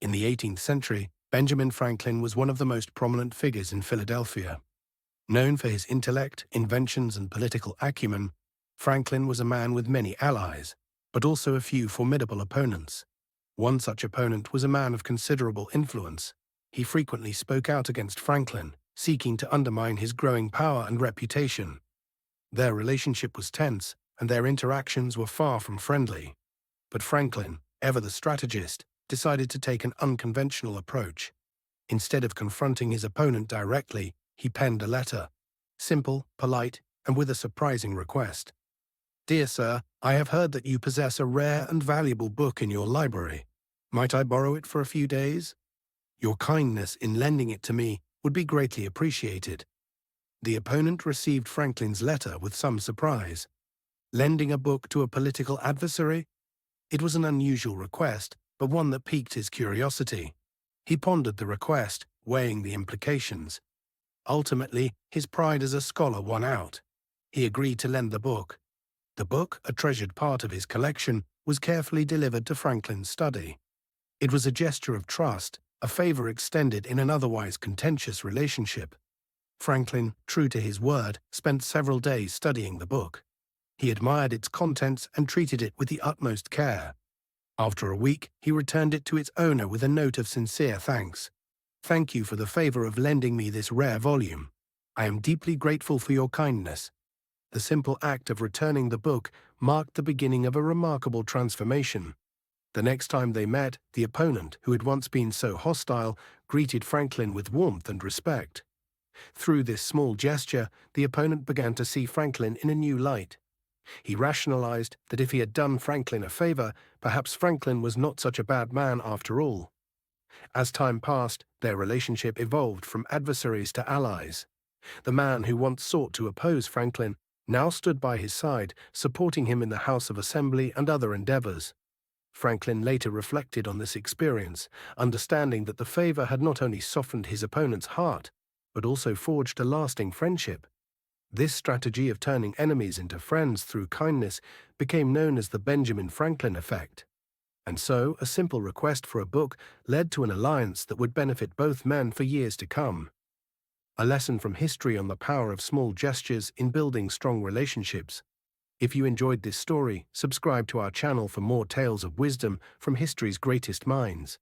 In the 18th century, Benjamin Franklin was one of the most prominent figures in Philadelphia. Known for his intellect, inventions, and political acumen, Franklin was a man with many allies, but also a few formidable opponents. One such opponent was a man of considerable influence. He frequently spoke out against Franklin, seeking to undermine his growing power and reputation. Their relationship was tense, and their interactions were far from friendly. But Franklin, ever the strategist, decided to take an unconventional approach. Instead of confronting his opponent directly, he penned a letter. Simple, polite, and with a surprising request. "Dear sir, I have heard that you possess a rare and valuable book in your library. Might I borrow it for a few days? Your kindness in lending it to me would be greatly appreciated." The opponent received Franklin's letter with some surprise. Lending a book to a political adversary? It was an unusual request, but one that piqued his curiosity. He pondered the request, weighing the implications. Ultimately, his pride as a scholar won out. He agreed to lend the book. The book, a treasured part of his collection, was carefully delivered to Franklin's study. It was a gesture of trust, a favor extended in an otherwise contentious relationship. Franklin, true to his word, spent several days studying the book. He admired its contents and treated it with the utmost care. After a week, he returned it to its owner with a note of sincere thanks. "Thank you for the favor of lending me this rare volume. I am deeply grateful for your kindness." The simple act of returning the book marked the beginning of a remarkable transformation. The next time they met, the opponent, who had once been so hostile, greeted Franklin with warmth and respect. Through this small gesture, the opponent began to see Franklin in a new light. He rationalized that if he had done Franklin a favor, perhaps Franklin was not such a bad man after all. As time passed, their relationship evolved from adversaries to allies. The man who once sought to oppose Franklin now stood by his side, supporting him in the House of Assembly and other endeavors. Franklin later reflected on this experience, understanding that the favor had not only softened his opponent's heart, but also forged a lasting friendship. This strategy of turning enemies into friends through kindness became known as the Benjamin Franklin effect. And so, a simple request for a book led to an alliance that would benefit both men for years to come. A lesson from history on the power of small gestures in building strong relationships. If you enjoyed this story, subscribe to our channel for more tales of wisdom from history's greatest minds.